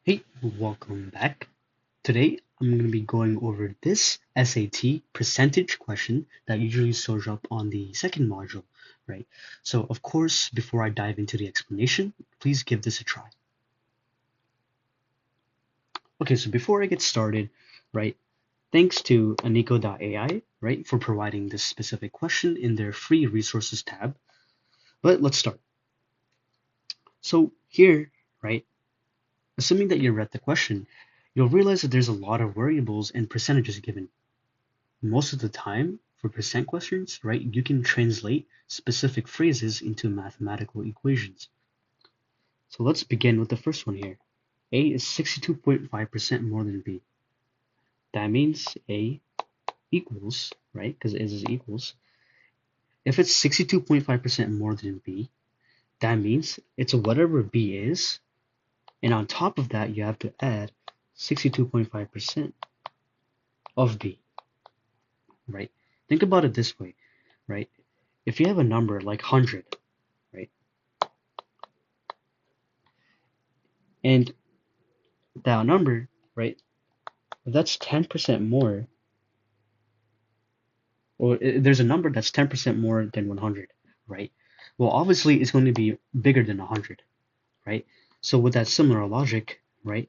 Hey, welcome back. Today I'm going to be going over this SAT percentage question that usually shows up on the second module, right? So, of course, before I dive into the explanation, please give this a try. Okay, so before I get started, right, thanks to Aniko.ai, right, for providing this specific question in their free resources tab. But let's start. So, here, right, assuming that you read the question, you'll realize that there's a lot of variables and percentages given. Most of the time, for percent questions, right, you can translate specific phrases into mathematical equations. So let's begin with the first one here. A is 62.5% more than B. That means A equals, right, because it is equals. If it's 62.5% more than B, that means it's whatever B is, and on top of that, you have to add 62.5% of B, right? Think about it this way, right? If you have a number like 100, right, and that number, right, if that's 10% more, or there's a number that's 10% more than 100, right? Well, obviously it's going to be bigger than 100, right? So with that similar logic, right,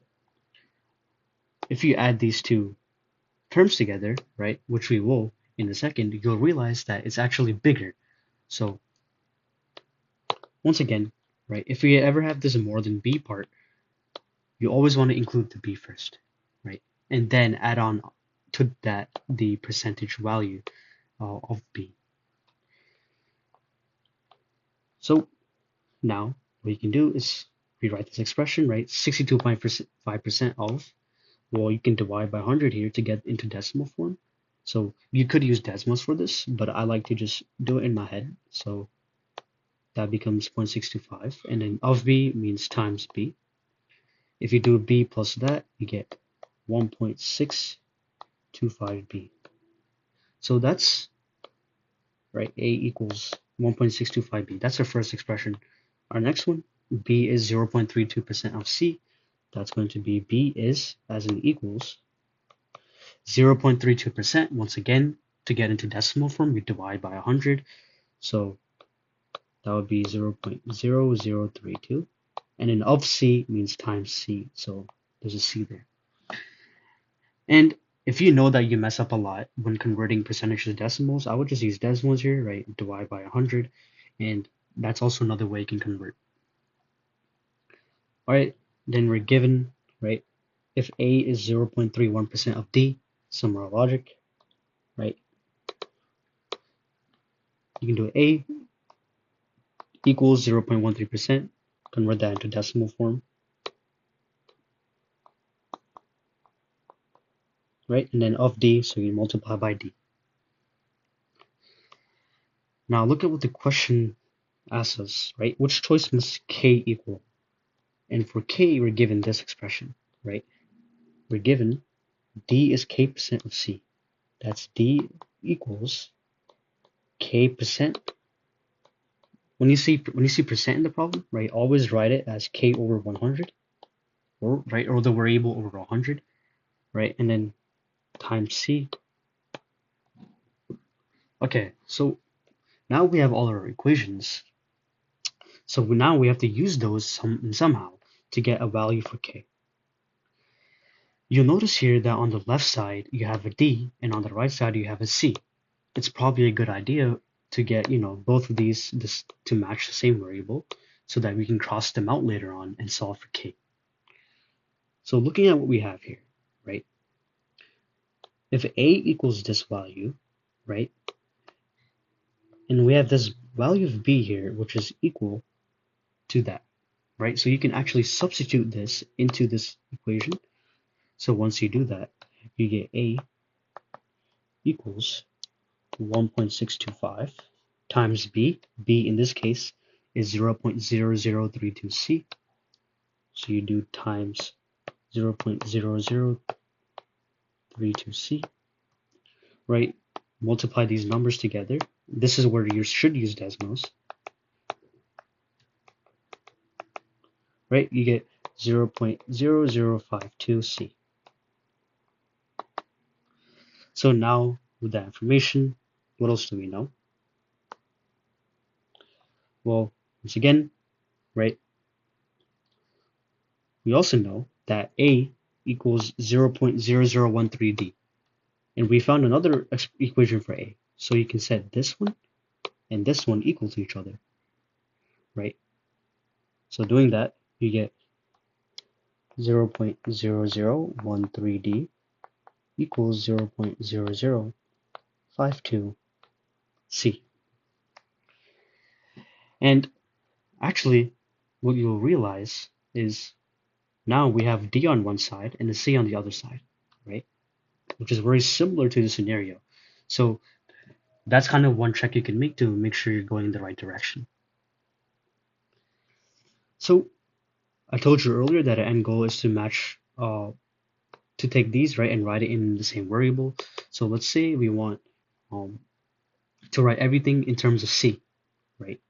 if you add these two terms together, right, which we will in a second, you'll realize that it's actually bigger. So once again, right, if we ever have this more than B part, you always want to include the B first, right? And then add on to that the percentage value of B. So now what you can do is rewrite this expression, right? 62.5% of, well, you can divide by 100 here to get into decimal form. So you could use decimals for this, but I like to just do it in my head. So that becomes 0.625, and then of B means times B. If you do B plus that, you get 1.625B. So that's, right, A equals 1.625B. That's our first expression. Our next one, B is 0.32% of C. That's going to be B is, as in equals, 0.32%. Once again, to get into decimal form, we divide by 100. So that would be 0.0032. And then of C means times C. So there's a C there. And if you know that you mess up a lot when converting percentages to decimals, I would just use decimals here, right? Divide by 100. And that's also another way you can convert. All right, then we're given, right, if A is 0.31% of D, similar logic, right? You can do A equals 0.13%, convert that into decimal form, right? And then of D, so you multiply by D. Now look at what the question asks us, right? Which choice must K equal? And for K, we're given this expression, right? We're given D is K% of C. That's D equals K%. When you see percent in the problem, right, always write it as K over 100, or right, or the variable over 100, right, and then times C. Okay, so now we have all our equations. So now we have to use those somehow to get a value for K. You'll notice here that on the left side you have a D, and on the right side you have a C. It's probably a good idea to get, both of these to match the same variable so that we can cross them out later on and solve for K. So looking at what we have here, right? If A equals this value, right? And we have this value of B here, which is equal to that, right? So you can actually substitute this into this equation. So once you do that, you get A equals 1.625 times B. B in this case is 0.0032C. So you do times 0.0032C, right? Multiply these numbers together. This is where you should use decimals, right? You get 0.0052C. So now with that information, what else do we know? Well, once again, right, we also know that A equals 0.0013D. And we found another equation for A. So you can set this one and this one equal to each other, right? So doing that, you get 0.0013D equals 0.0052C. And actually, what you'll realize is now we have D on one side and a C on the other side, right? Which is very similar to the scenario. So that's kind of one check you can make to make sure you're going in the right direction. So I told you earlier that an end goal is to match, to take these, right, and write it in the same variable. So let's say we want to write everything in terms of C, right?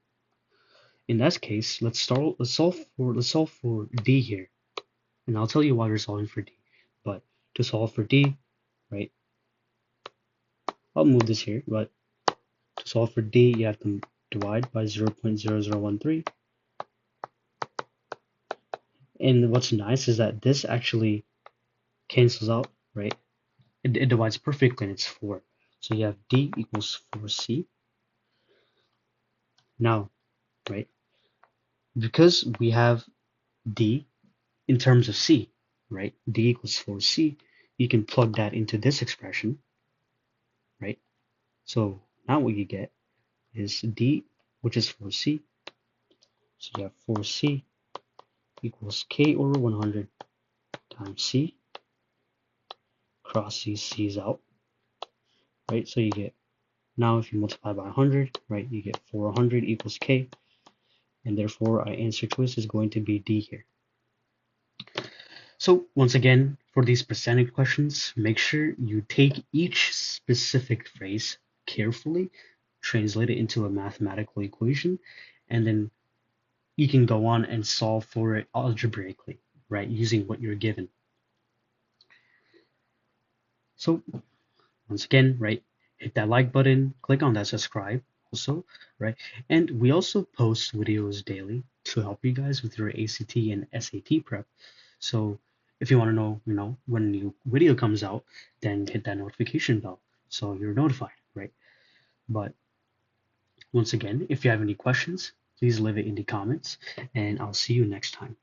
In that case, let's solve for D here. And I'll tell you why we're solving for D. But to solve for D, right, I'll move this here, but to solve for D, you have to divide by 0.0013. And what's nice is that this actually cancels out, right? It divides perfectly and it's 4. So you have D equals 4C. Now, right, because we have D in terms of C, right, D equals 4C, you can plug that into this expression, right? So now what you get is D, which is 4C. So you have 4C equals K over 100 times C. Cross these C's out, right? So you get, now if you multiply by 100, right, you get 400 equals K. And therefore our answer choice is going to be D here. So once again, for these percentage questions, make sure you take each specific phrase carefully, translate it into a mathematical equation, and then you can go on and solve for it algebraically, right, using what you're given. So once again, right, hit that like button, click on that subscribe also, right? And we also post videos daily to help you guys with your ACT and SAT prep. So if you want to know, when a new video comes out, then hit that notification bell so you're notified, right? But once again, if you have any questions, please leave it in the comments and I'll see you next time.